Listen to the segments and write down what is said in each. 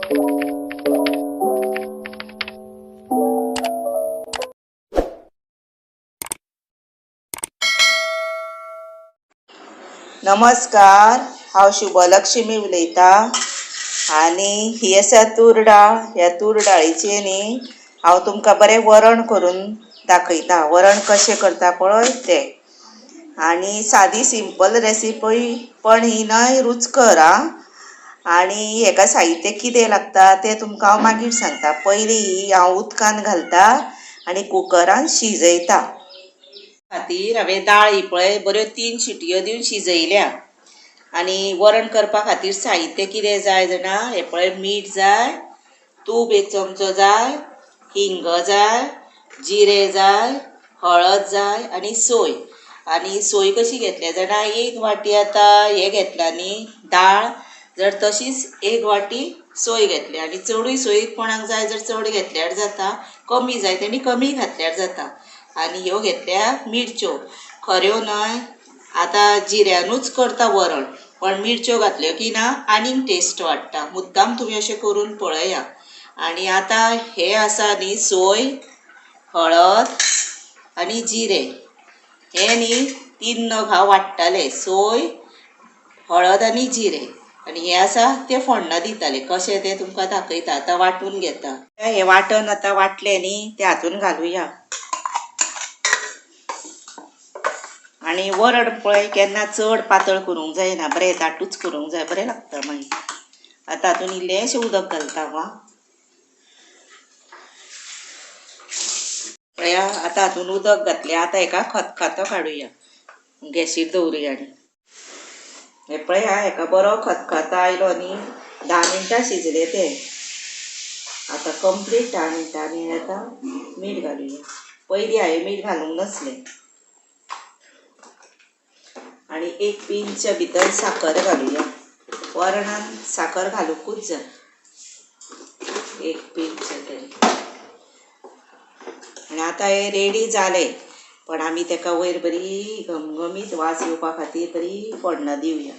नमस्कार, हांव शुभलक्ष्मी उलयतां आनी ही आसा तूर डाळ. ह्या तूर डाळीचें न्ही हांव तुमकां बरें वरण करून दाखयतां. वरण कशें करता पळय तें. आनी सादी सिंपल रेसिपी पण ही न्हय रुचकर आं. आनी हेका साहित्य कितें लागता तें तुमकां हांव मागीर सांगता. पयलीं ही हांव उदकान घालता आनी कुकरान शिजयता. खातीर हांवें दाळ ही पळय बऱ्यो 3 शिटयो दिवन शिजयल्या. आनी वरण करपा खातीर साहित्य कितें जाय जाणा, हें पळय मीठ जाय, तूप 1 चमचो जाय, हिंग जाय, जिरें जाय, हळद जाय आनी सोय. आनी सोय कशी घेतल्या जाणा, 1 वाटी आतां हें घेतलां न्ही दाळ, जर तशीच 1 वाटी सोय घेतली. आनी चडूय सोय कोणाक जाय जर चड घेतल्यार जाता, कमी जाय तेणी कमी घातल्यार जाता. आनी ह्यो घेतल्या मिरच्यो खऱ्यो न्हय. आतां जिऱ्यानूच करता वरण, पण मिरच्यो घातल्यो की ना आनीक टेस्ट वाडटा. मुद्दाम तुमी अशें करून पळया. आनी आतां हें आसा न्ही सोय, हळद आनी जिरें, हें न्ही 3 नग हांव वाट्टालें. सोय, हळद आनी जिरें. आनी हें आसा तें फोण्ण दितालें. कशें तें तुमकां दाखयता. आतां वांटून घेता. हें वांटण आतां वांटलें न्ही तें हातून घालुया. आनी वरण पळय केन्ना चड पातळ करूंक जायना, बरें दाटूच करूंक जाय, बरें लागता मागीर. आतां हातून इल्लेंशें उदक घालता हांव. पळया आतां हातून उदक घातलें. आतां हेका खतखतो काडुया. गॅसीर दवरुया. आनी हें पळया हेका बरो खतखतो आयलो न्ही. 10 मिनटां शिजलें तें. आतां कंप्लीट 10 मिनटांनी आतां मीठ घालुया. पयलीं हांवें मीठ घालूंक नसलें. आनी 1 पिंच भितर साखर घालुया. वरणान साखर घालूंकूच जाय, 1 पिंच तरी. आनी आतां हें रेडी जालें, पण आमी तेका वयर बरी घमघमीत वास येवपा खातीर बरी फोण्ण दिवया.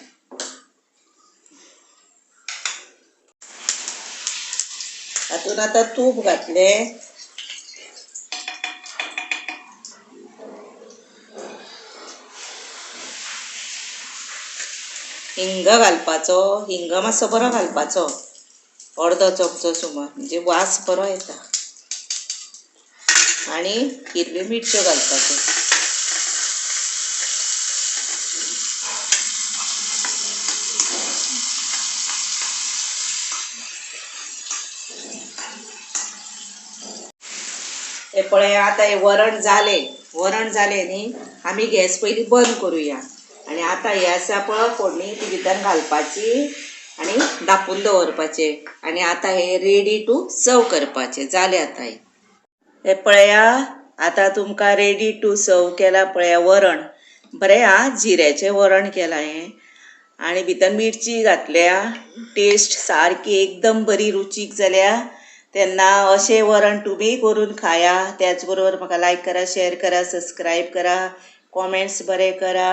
हातून आतां तूप घातलें. हिंग घालपाचो. हिंग मातसो बरो घालपाचो, अर्दो चमचो सुमार, म्हणजे वास बरो येता. आनी हिरव्यो मिरच्यो घालपाच्यो. हे पळय आतां हें वरण जालें. वरण जालें न्ही, आमी गॅस पयलीं बंद करुया. आनी आतां हें आसा पळय फोडणी ती भितर घालपाची आनी धांपून दवरपाचें. आनी आतां हें रेडी टू सर्व करपाचें. जालें आतां हें. हे पळया आतां तुमकां रेडी टू सर्व केलां पळया वरण. बरें आं जिऱ्याचें वरण केलां हें. आनी भितर मिरची घातल्या. टेस्ट सारकी एकदम बरी रुचीक जाल्या. तेन्ना अशें वरण तुमी करून खाया. त्याच बरोबर म्हाका लायक करा, शेअर करा, सबस्क्रायब करा, कॉमेंट्स बरें करा.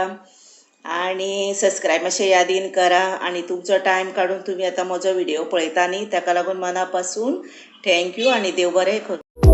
आनी सबस्क्रायब मातशें यादीन करा. आनी तुमचो टायम काडून तुमी आतां म्हजो व्हिडियो पळयता न्ही, ताका लागून मना पासून थँक्यू आनी देव बरें करूं.